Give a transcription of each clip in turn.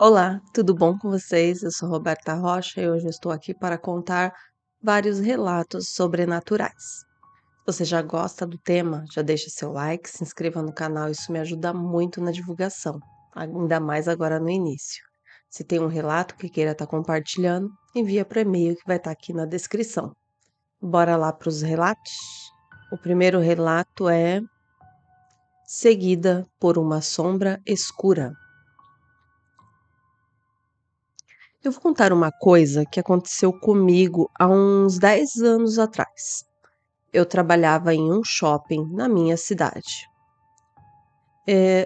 Olá, tudo bom com vocês? Eu sou Roberta Rocha e hoje eu estou aqui para contar vários relatos sobrenaturais. Você já gosta do tema? Já deixa seu like, se inscreva no canal, isso me ajuda muito na divulgação, ainda mais agora no início. Se tem um relato que queira estar compartilhando, envia para o e-mail que vai estar aqui na descrição. Bora lá para os relatos? O primeiro relato é Seguida por uma sombra escura. Eu vou contar uma coisa que aconteceu comigo há uns 10 anos atrás. Eu trabalhava em um shopping na minha cidade.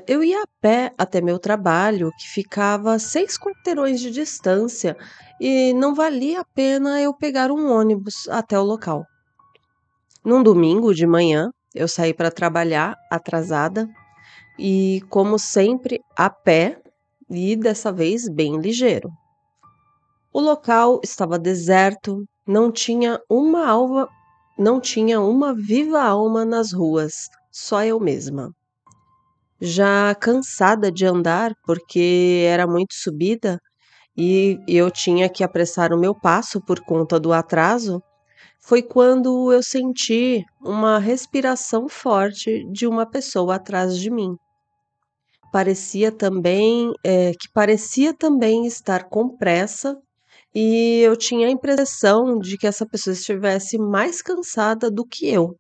Eu ia a pé até meu trabalho, que ficava a 6 quarteirões de distância, e não valia a pena eu pegar um ônibus até o local. Num domingo de manhã, eu saí para trabalhar atrasada e, como sempre, a pé e dessa vez bem ligeiro. O local estava deserto, não tinha uma viva alma nas ruas, só eu mesma. Já cansada de andar, porque era muito subida e eu tinha que apressar o meu passo por conta do atraso, foi quando eu senti uma respiração forte de uma pessoa atrás de mim. Parecia também estar com pressa e eu tinha a impressão de que essa pessoa estivesse mais cansada do que eu.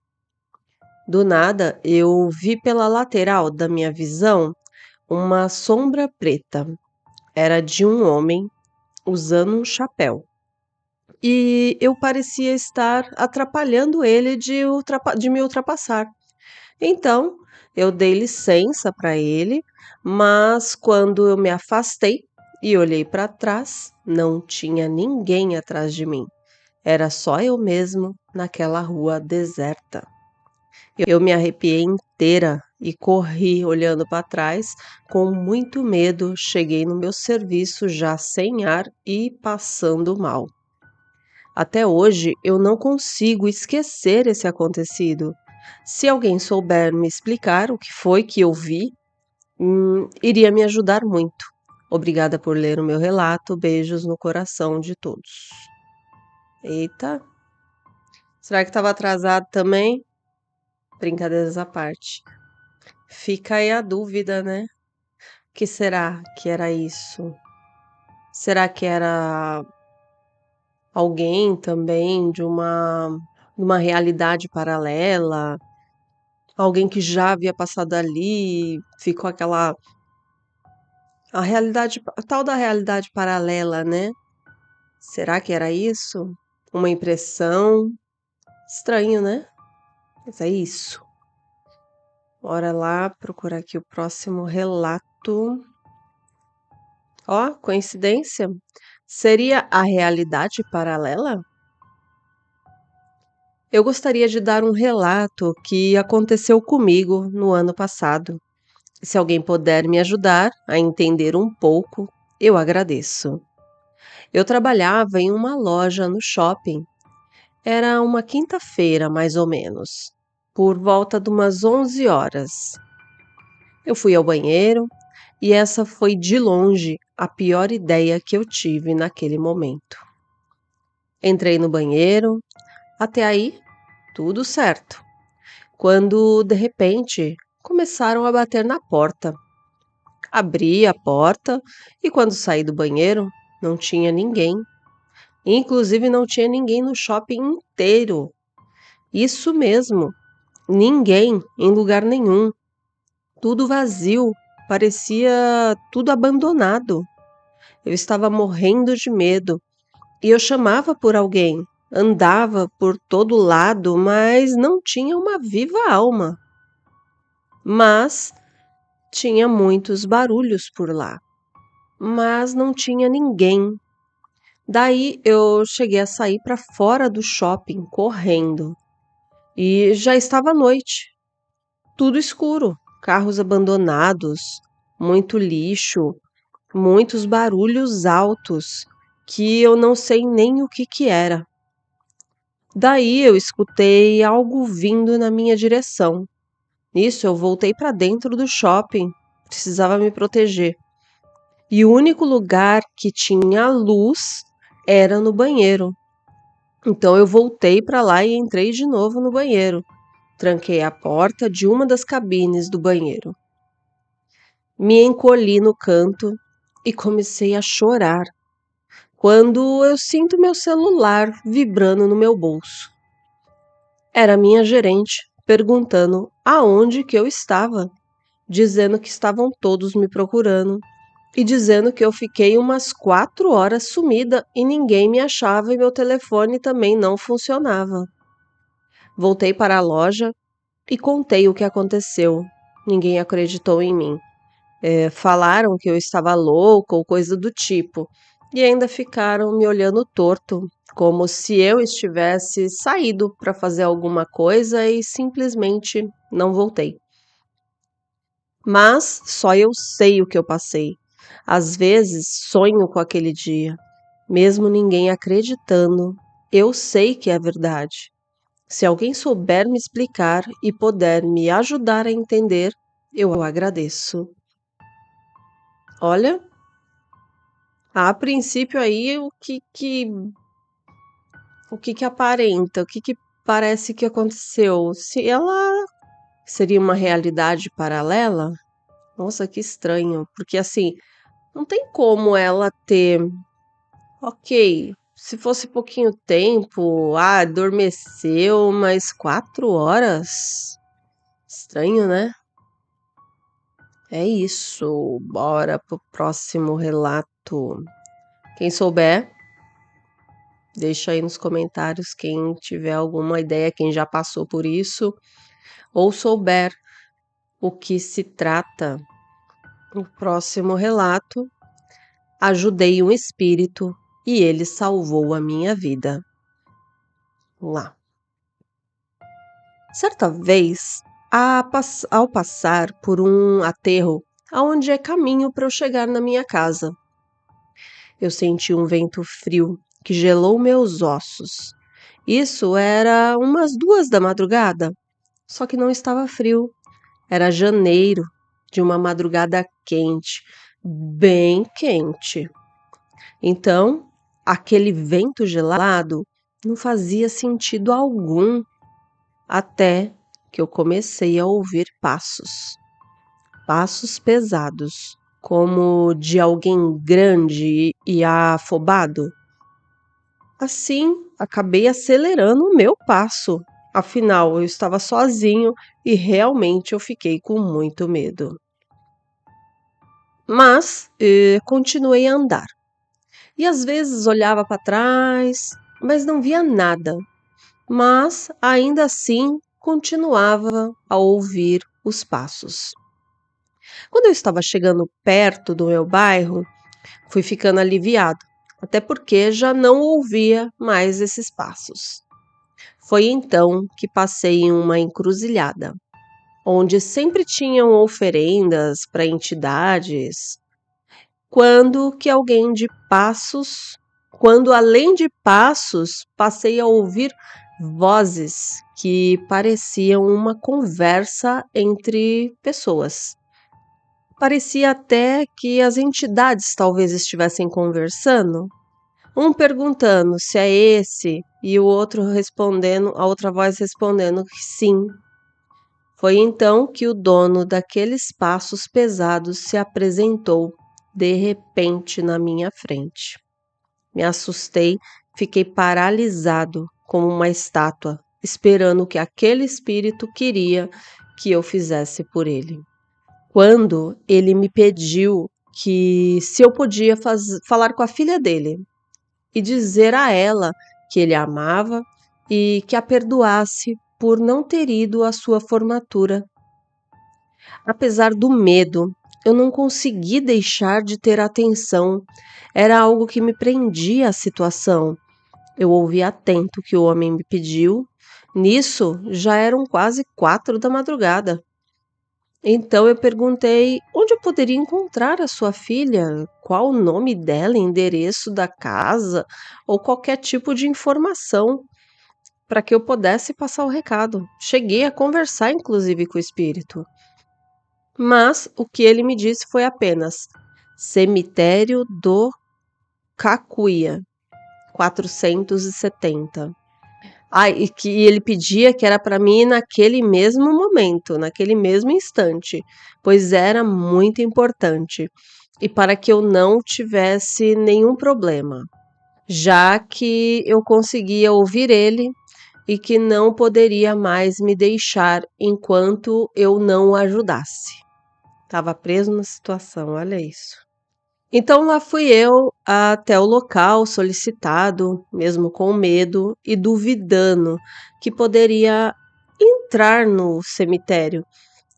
Do nada, eu vi pela lateral da minha visão uma sombra preta. Era de um homem usando um chapéu. E eu parecia estar atrapalhando ele de me ultrapassar. Então, eu dei licença para ele, mas quando eu me afastei e olhei para trás, não tinha ninguém atrás de mim. Era só eu mesmo naquela rua deserta. Eu me arrepiei inteira e corri olhando para trás. Com muito medo, cheguei no meu serviço já sem ar e passando mal. Até hoje eu não consigo esquecer esse acontecido. Se alguém souber me explicar o que foi que eu vi, iria me ajudar muito. Obrigada por ler o meu relato. Beijos no coração de todos. Eita, será que estava atrasado também? Brincadeiras à parte. Fica aí a dúvida, né? O que será que era isso? Será que era alguém também de uma realidade paralela? Alguém que já havia passado ali, ficou a tal da realidade paralela, né? Será que era isso? Uma impressão? Estranho, né? Mas é isso. Bora lá procurar aqui o próximo relato. Ó, coincidência? Seria a realidade paralela? Eu gostaria de dar um relato que aconteceu comigo no ano passado. Se alguém puder me ajudar a entender um pouco, eu agradeço. Eu trabalhava em uma loja no shopping. Era uma quinta-feira, mais ou menos, por volta de umas 11 horas. Eu fui ao banheiro e essa foi de longe a pior ideia que eu tive naquele momento. Entrei no banheiro, até aí tudo certo. Quando de repente começaram a bater na porta. Abri a porta e quando saí do banheiro não tinha ninguém. Inclusive não tinha ninguém no shopping inteiro. Isso mesmo, ninguém em lugar nenhum. Tudo vazio, parecia tudo abandonado. Eu estava morrendo de medo e eu chamava por alguém, andava por todo lado, mas não tinha uma viva alma. Mas tinha muitos barulhos por lá, mas não tinha ninguém. Daí eu cheguei a sair para fora do shopping correndo e já estava noite, tudo escuro, carros abandonados, muito lixo, muitos barulhos altos que eu não sei nem o que que era. Daí eu escutei algo vindo na minha direção. Nisso eu voltei para dentro do shopping, precisava me proteger. e o único lugar que tinha luz era no banheiro. Então eu voltei para lá e entrei de novo no banheiro. Tranquei a porta de uma das cabines do banheiro. Me encolhi no canto e comecei a chorar quando eu sinto meu celular vibrando no meu bolso. Era minha gerente perguntando aonde que eu estava, dizendo que estavam todos me procurando e dizendo que eu fiquei umas 4 horas sumida e ninguém me achava e meu telefone também não funcionava. Voltei para a loja e contei o que aconteceu. Ninguém acreditou em mim. Falaram que eu estava louca ou coisa do tipo, e ainda ficaram me olhando torto, como se eu estivesse saído para fazer alguma coisa e simplesmente não voltei. Mas só eu sei o que eu passei. Às vezes sonho com aquele dia, mesmo ninguém acreditando. Eu sei que é verdade. Se alguém souber me explicar e puder me ajudar a entender, eu agradeço. Olha, a princípio aí o que aparenta, o que parece que aconteceu? Se ela seria uma realidade paralela? Nossa, que estranho, porque assim, não tem como ela ter, ok, se fosse pouquinho tempo, adormeceu, mas 4 horas? Estranho, né? É isso, bora pro próximo relato. Quem souber, deixa aí nos comentários quem tiver alguma ideia, quem já passou por isso, ou souber o que se trata. No próximo relato, ajudei um espírito e ele salvou a minha vida. Vamos lá. Certa vez, ao passar por um aterro, aonde é caminho para eu chegar na minha casa, eu senti um vento frio que gelou meus ossos. Isso era umas 2 da madrugada, só que não estava frio. Era janeiro, de uma madrugada quente, bem quente. Então, aquele vento gelado não fazia sentido algum, até que eu comecei a ouvir passos. Passos pesados, como de alguém grande e afobado. Assim, acabei acelerando o meu passo. Afinal, eu estava sozinho e realmente eu fiquei com muito medo. Mas continuei a andar. E às vezes olhava para trás, mas não via nada. Mas ainda assim continuava a ouvir os passos. Quando eu estava chegando perto do meu bairro, fui ficando aliviado, até porque já não ouvia mais esses passos. Foi então que passei em uma encruzilhada, onde sempre tinham oferendas para entidades, quando que alguém de passos, quando além de passos, passei a ouvir vozes que pareciam uma conversa entre pessoas. Parecia até que as entidades talvez estivessem conversando, um perguntando se é esse e o outro respondendo, a outra voz respondendo que sim. Foi então que o dono daqueles passos pesados se apresentou de repente na minha frente. Me assustei, fiquei paralisado como uma estátua, esperando o que aquele espírito queria que eu fizesse por ele. Quando ele me pediu que se eu podia falar com a filha dele e dizer a ela que ele a amava e que a perdoasse por não ter ido à sua formatura. Apesar do medo, eu não consegui deixar de ter atenção. Era algo que me prendia à situação. Eu ouvi atento o que o homem me pediu. Nisso, já eram quase 4 da madrugada. Então eu perguntei onde eu poderia encontrar a sua filha, qual o nome dela, endereço da casa ou qualquer tipo de informação para que eu pudesse passar o recado. Cheguei a conversar, inclusive, com o espírito. Mas o que ele me disse foi apenas: Cemitério do Cacuia, 470. E que ele pedia que era para mim ir naquele mesmo momento, naquele mesmo instante, pois era muito importante e para que eu não tivesse nenhum problema, já que eu conseguia ouvir ele e que não poderia mais me deixar enquanto eu não o ajudasse. Estava preso na situação, olha isso. Então lá fui eu até o local solicitado, mesmo com medo e duvidando que poderia entrar no cemitério,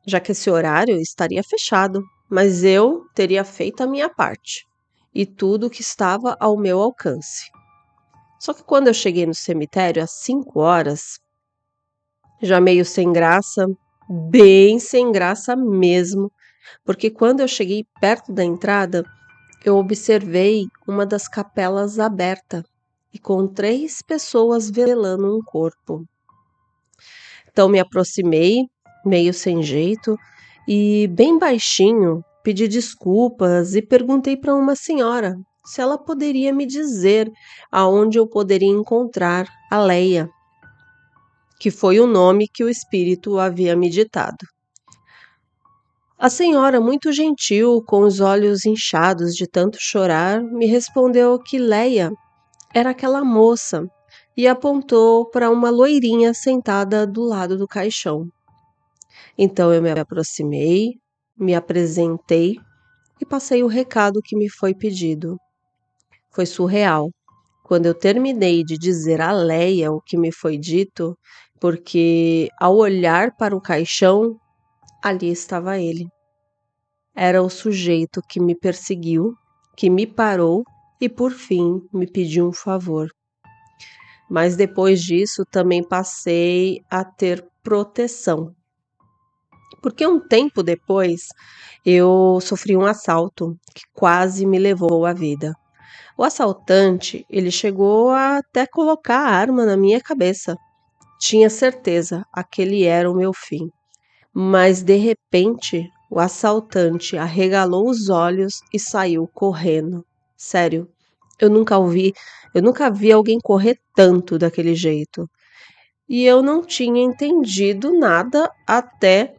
já que esse horário estaria fechado, mas eu teria feito a minha parte e tudo que estava ao meu alcance. Só que quando eu cheguei no cemitério às 5 horas, já meio sem graça, bem sem graça mesmo, porque quando eu cheguei perto da entrada, eu observei uma das capelas aberta e com 3 pessoas velando um corpo. Então me aproximei, meio sem jeito, e bem baixinho pedi desculpas e perguntei para uma senhora se ela poderia me dizer aonde eu poderia encontrar a Leia, que foi o nome que o espírito havia me ditado. A senhora, muito gentil, com os olhos inchados de tanto chorar, me respondeu que Leia era aquela moça e apontou para uma loirinha sentada do lado do caixão. Então eu me aproximei, me apresentei e passei o recado que me foi pedido. Foi surreal. Quando eu terminei de dizer a Leia o que me foi dito, porque ao olhar para o caixão, ali estava ele. Era o sujeito que me perseguiu, que me parou e por fim me pediu um favor. Mas depois disso também passei a ter proteção. Porque um tempo depois eu sofri um assalto que quase me levou à vida. O assaltante, ele chegou a até colocar a arma na minha cabeça. Tinha certeza, aquele era o meu fim. Mas de repente, o assaltante arregalou os olhos e saiu correndo. Sério, eu nunca vi alguém correr tanto daquele jeito. E eu não tinha entendido nada até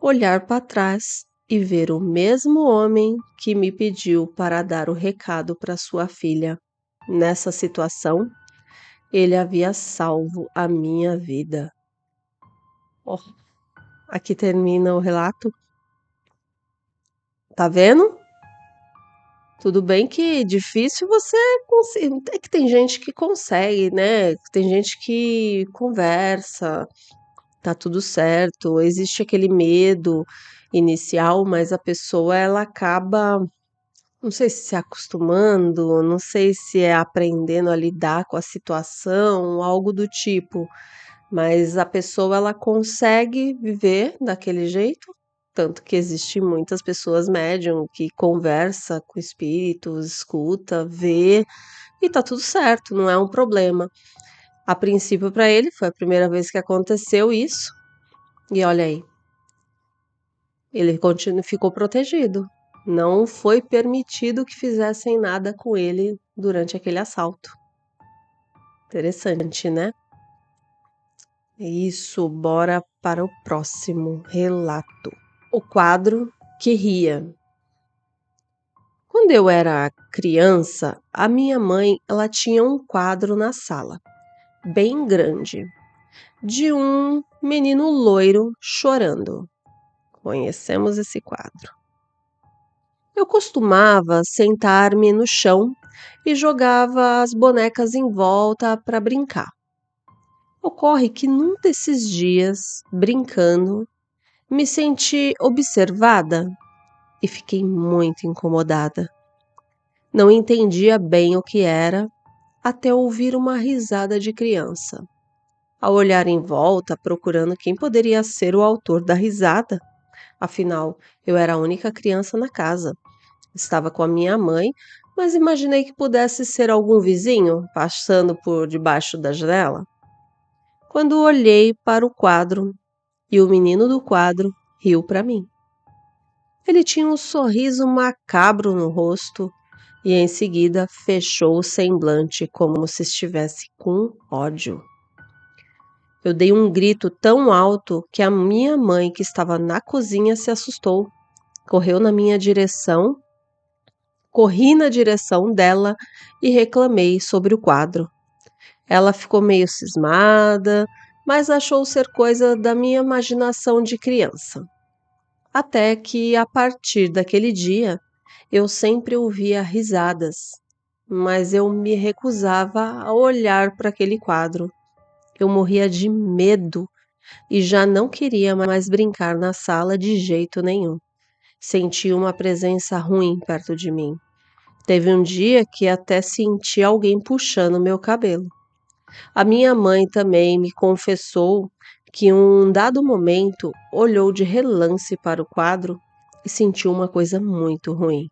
olhar para trás e ver o mesmo homem que me pediu para dar o recado para sua filha. Nessa situação, ele havia salvo a minha vida. Ó, aqui termina o relato. Tá vendo? Tudo bem que difícil você conseguir. É que tem gente que consegue, né? Tem gente que conversa, tá tudo certo. Existe aquele medo inicial, mas a pessoa ela acaba, não sei se acostumando, não sei se é aprendendo a lidar com a situação, algo do tipo. Mas a pessoa ela consegue viver daquele jeito, tanto que existe muitas pessoas médium que conversa com espíritos, escuta, vê e tá tudo certo, não é um problema. A princípio para ele foi a primeira vez que aconteceu isso e olha aí, ele ficou protegido. Não foi permitido que fizessem nada com ele durante aquele assalto. Interessante, né? Isso, bora para o próximo relato. O quadro que ria. Quando eu era criança, a minha mãe, ela tinha um quadro na sala, bem grande, de um menino loiro chorando. Conhecemos esse quadro. Eu costumava sentar-me no chão e jogava as bonecas em volta para brincar. Ocorre que num desses dias, brincando, me senti observada e fiquei muito incomodada. Não entendia bem o que era, até ouvir uma risada de criança. Ao olhar em volta, procurando quem poderia ser o autor da risada, afinal, eu era a única criança na casa. Estava com a minha mãe, mas imaginei que pudesse ser algum vizinho passando por debaixo da janela. Quando olhei para o quadro, e o menino do quadro riu para mim. Ele tinha um sorriso macabro no rosto e em seguida fechou o semblante como se estivesse com ódio. Eu dei um grito tão alto que a minha mãe, que estava na cozinha, se assustou. Correu na minha direção, corri na direção dela e reclamei sobre o quadro. Ela ficou meio cismada, mas achou ser coisa da minha imaginação de criança. Até que, a partir daquele dia, eu sempre ouvia risadas, mas eu me recusava a olhar para aquele quadro. Eu morria de medo e já não queria mais brincar na sala de jeito nenhum. Sentia uma presença ruim perto de mim. Teve um dia que até senti alguém puxando meu cabelo. A minha mãe também me confessou que, em um dado momento, olhou de relance para o quadro e sentiu uma coisa muito ruim.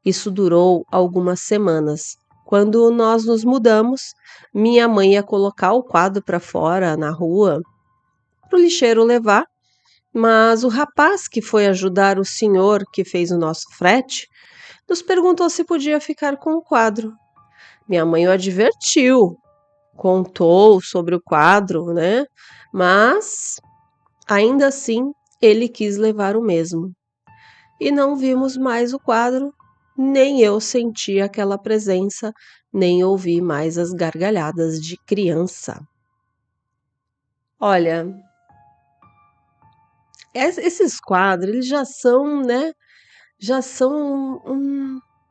Isso durou algumas semanas. Quando nós nos mudamos, minha mãe ia colocar o quadro para fora, na rua, para o lixeiro levar, mas o rapaz que foi ajudar o senhor que fez o nosso frete nos perguntou se podia ficar com o quadro. Minha mãe o advertiu, contou sobre o quadro, né? Mas, ainda assim, ele quis levar o mesmo. E não vimos mais o quadro, nem eu senti aquela presença, nem ouvi mais as gargalhadas de criança. Olha, esses quadros, eles já são, né? Já são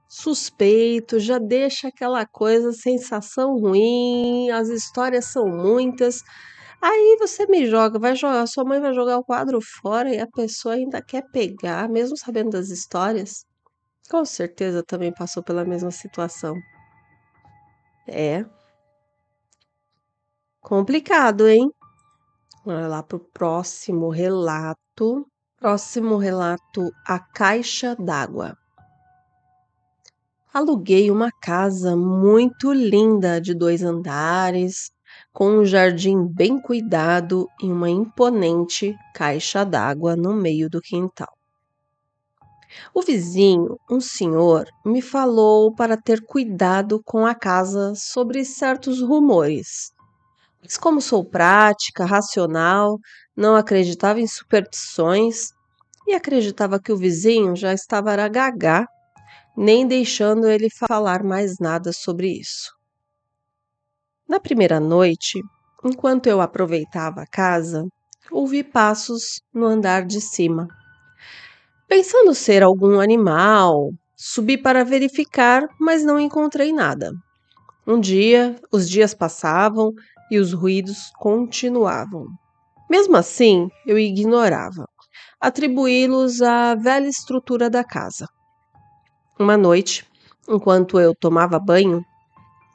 suspeito, já deixa aquela coisa, sensação ruim, as histórias são muitas. Aí você me joga, vai jogar, sua mãe vai jogar o quadro fora e a pessoa ainda quer pegar, mesmo sabendo das histórias. Com certeza também passou pela mesma situação. É complicado, hein? Bora lá pro próximo relato. Próximo relato: A Caixa d'Água. Aluguei uma casa muito linda de 2 andares, com um jardim bem cuidado e uma imponente caixa d'água no meio do quintal. O vizinho, um senhor, me falou para ter cuidado com a casa sobre certos rumores. Mas como sou prática, racional, não acreditava em superstições e acreditava que o vizinho já estava era gagá, nem deixando ele falar mais nada sobre isso. Na primeira noite, enquanto eu aproveitava a casa, ouvi passos no andar de cima. Pensando ser algum animal, subi para verificar, mas não encontrei nada. Os dias passavam e os ruídos continuavam. Mesmo assim, eu ignorava, atribuí-los à velha estrutura da casa. Uma noite, enquanto eu tomava banho,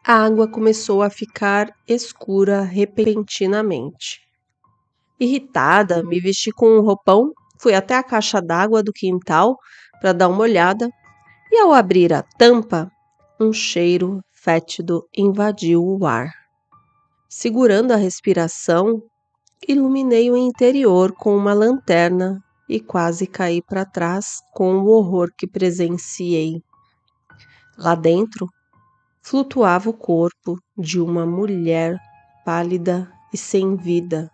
a água começou a ficar escura repentinamente. Irritada, me vesti com um roupão, fui até a caixa d'água do quintal para dar uma olhada e, ao abrir a tampa, um cheiro fétido invadiu o ar. Segurando a respiração, iluminei o interior com uma lanterna e quase caí para trás com o horror que presenciei. Lá dentro, flutuava o corpo de uma mulher pálida e sem vida.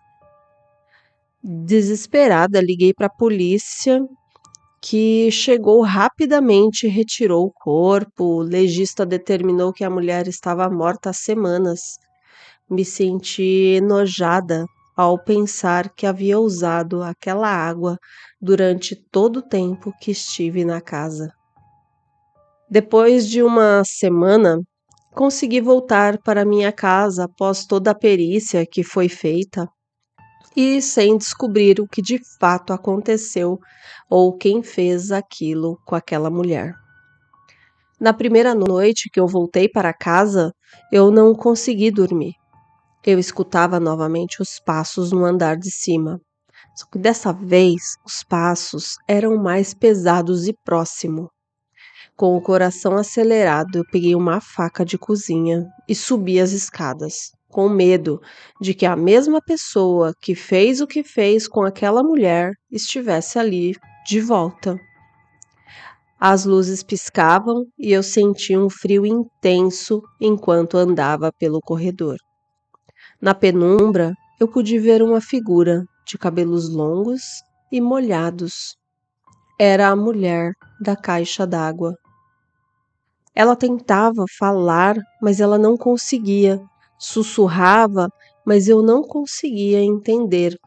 Desesperada, liguei para a polícia, que chegou rapidamente e retirou o corpo. O legista determinou que a mulher estava morta há semanas. Me senti enojada ao pensar que havia usado aquela água durante todo o tempo que estive na casa. Depois de uma semana, consegui voltar para minha casa após toda a perícia que foi feita e sem descobrir o que de fato aconteceu ou quem fez aquilo com aquela mulher. Na primeira noite que eu voltei para casa, eu não consegui dormir. Eu escutava novamente os passos no andar de cima. Só que dessa vez os passos eram mais pesados e próximos. Com o coração acelerado, eu peguei uma faca de cozinha e subi as escadas, com medo de que a mesma pessoa que fez o que fez com aquela mulher estivesse ali de volta. As luzes piscavam e eu sentia um frio intenso enquanto andava pelo corredor. Na penumbra, eu pude ver uma figura de cabelos longos e molhados. Era a mulher da caixa d'água. Ela tentava falar, mas ela não conseguia. Sussurrava, mas eu não conseguia entender.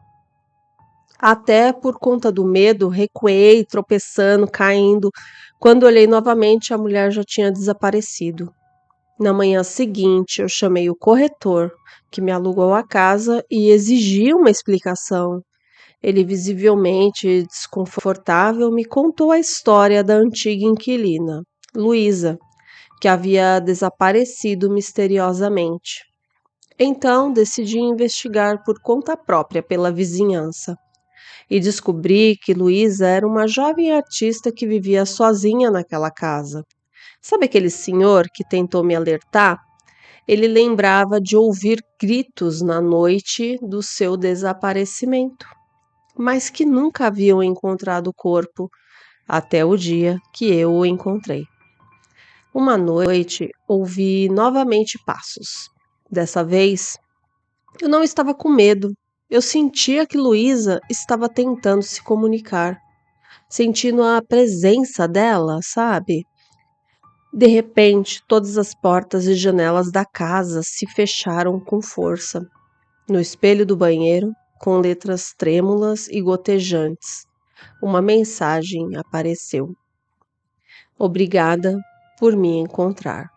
Até por conta do medo, recuei, tropeçando, caindo. Quando olhei novamente, a mulher já tinha desaparecido. Na manhã seguinte, eu chamei o corretor, que me alugou a casa, e exigi uma explicação. Ele, visivelmente desconfortável, me contou a história da antiga inquilina, Luísa, que havia desaparecido misteriosamente. Então, decidi investigar por conta própria pela vizinhança e descobri que Luísa era uma jovem artista que vivia sozinha naquela casa. Sabe aquele senhor que tentou me alertar? Ele lembrava de ouvir gritos na noite do seu desaparecimento, mas que nunca haviam encontrado o corpo até o dia que eu o encontrei. Uma noite ouvi novamente passos. Dessa vez, eu não estava com medo. Eu sentia que Luísa estava tentando se comunicar, sentindo a presença dela, sabe? De repente, todas as portas e janelas da casa se fecharam com força. No espelho do banheiro, com letras trêmulas e gotejantes, uma mensagem apareceu. Obrigada por me encontrar.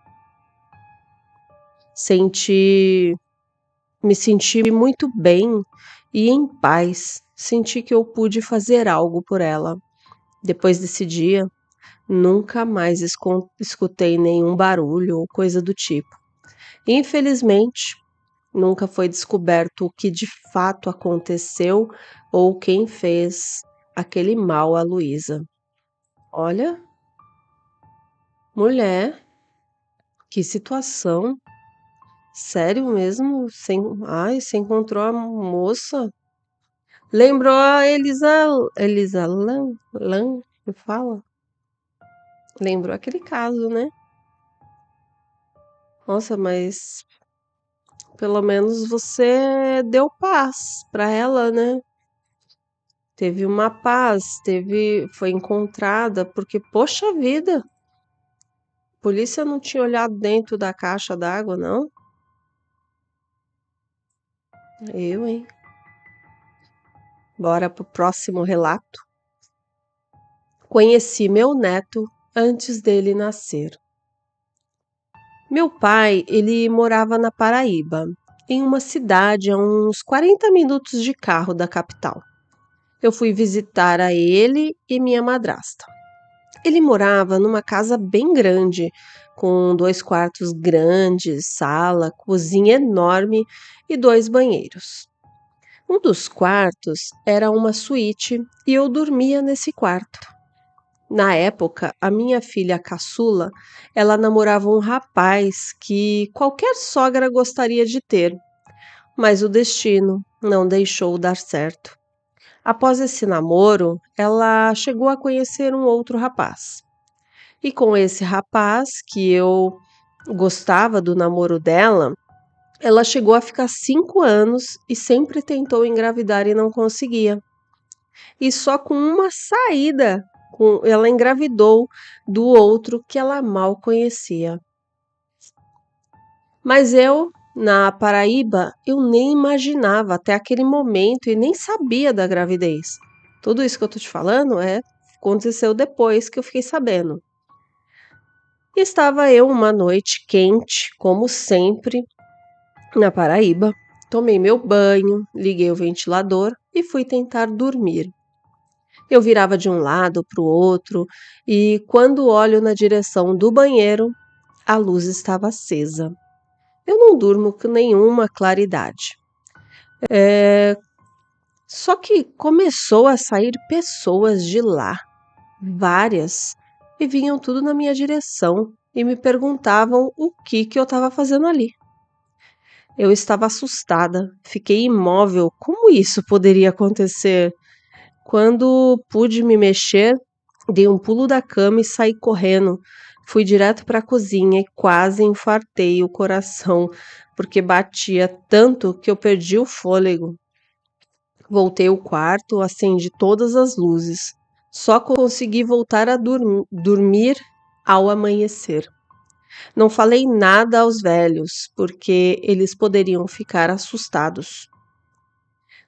Senti, Me senti muito bem e em paz. Senti que eu pude fazer algo por ela. Depois desse dia, nunca mais escutei nenhum barulho ou coisa do tipo. Infelizmente, nunca foi descoberto o que de fato aconteceu ou quem fez aquele mal a Luísa. Olha, mulher, que situação. Sério mesmo? Você encontrou a moça? Lembrou a Elisa Lam, que fala? Lembrou aquele caso, né? Nossa, mas pelo menos você deu paz para ela, né? Teve uma paz, foi encontrada, porque, poxa vida, a polícia não tinha olhado dentro da caixa d'água, não? Eu, hein? Bora pro próximo relato. Conheci meu neto antes dele nascer. Meu pai, ele morava na Paraíba, em uma cidade a uns 40 minutos de carro da capital. Eu fui visitar a ele e minha madrasta. Ele morava numa casa bem grande, com 2 quartos grandes, sala, cozinha enorme e 2 banheiros. Um dos quartos era uma suíte e eu dormia nesse quarto. Na época, a minha filha caçula, ela namorava um rapaz que qualquer sogra gostaria de ter, mas o destino não deixou dar certo. Após esse namoro, ela chegou a conhecer um outro rapaz. E com esse rapaz, que eu gostava do namoro dela, ela chegou a ficar 5 anos e sempre tentou engravidar e não conseguia. E só com uma saída, ela engravidou do outro que ela mal conhecia. Mas eu, na Paraíba, eu nem imaginava até aquele momento e nem sabia da gravidez. Tudo isso que eu tô te falando aconteceu depois que eu fiquei sabendo. E estava eu uma noite quente, como sempre, na Paraíba. Tomei meu banho, liguei o ventilador e fui tentar dormir. Eu virava de um lado para o outro e, quando olho na direção do banheiro, a luz estava acesa. Eu não durmo com nenhuma claridade. Só que começou a sair pessoas de lá, várias, e vinham tudo na minha direção e me perguntavam o que eu estava fazendo ali. Eu estava assustada, fiquei imóvel. Como isso poderia acontecer? Quando pude me mexer, Dei um pulo da cama e saí correndo. Fui direto para a cozinha e quase infartei o coração, porque batia tanto que eu perdi o fôlego. Voltei ao quarto, acendi todas as luzes. Só consegui voltar a dormir ao amanhecer. Não falei nada aos velhos, porque eles poderiam ficar assustados.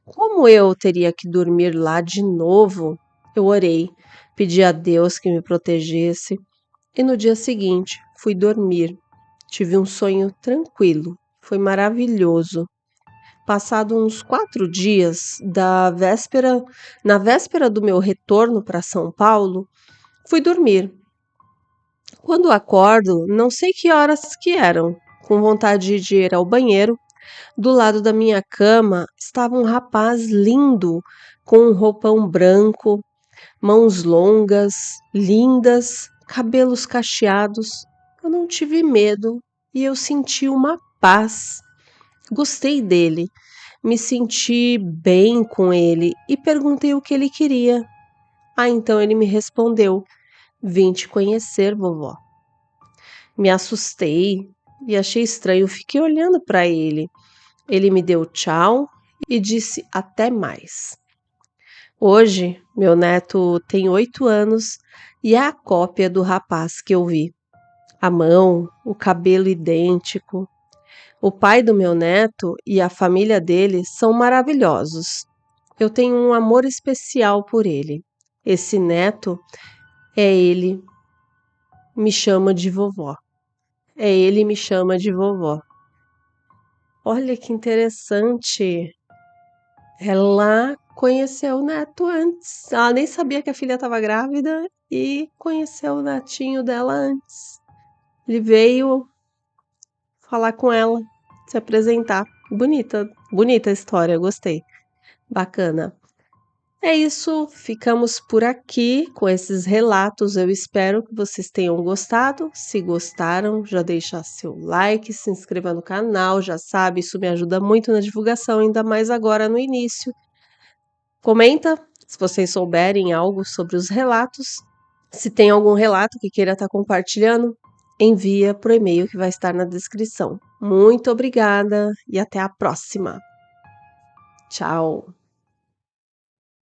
Como eu teria que dormir lá de novo, eu orei, pedi a Deus que me protegesse e no dia seguinte fui dormir. Tive um sonho tranquilo, foi maravilhoso. Passado uns 4 dias na véspera do meu retorno para São Paulo, fui dormir. Quando acordo, não sei que horas que eram. Com vontade de ir ao banheiro, do lado da minha cama estava um rapaz lindo, com um roupão branco, mãos longas, lindas, cabelos cacheados. Eu não tive medo e eu senti uma paz. Gostei dele, me senti bem com ele e perguntei o que ele queria. Então ele me respondeu: Vim te conhecer, vovó. Me assustei e achei estranho, fiquei olhando para ele. Ele me deu tchau e disse até mais. Hoje, meu neto tem 8 anos e é a cópia do rapaz que eu vi. A mão, o cabelo idêntico. O pai do meu neto e a família dele são maravilhosos. Eu tenho um amor especial por ele. Esse neto é ele, me chama de vovó. É ele me chama de vovó. Olha que interessante. Ela conheceu o neto antes. Ela nem sabia que a filha estava grávida e conheceu o netinho dela antes. Ele veio falar com ela, se apresentar. Bonita, bonita a história, gostei. Bacana. É isso, ficamos por aqui com esses relatos. Eu espero que vocês tenham gostado. Se gostaram, já deixa seu like, se inscreva no canal, já sabe, isso me ajuda muito na divulgação, ainda mais agora no início. Comenta se vocês souberem algo sobre os relatos. Se tem algum relato que queira estar compartilhando, envia para o e-mail que vai estar na descrição. Muito obrigada e até a próxima. Tchau!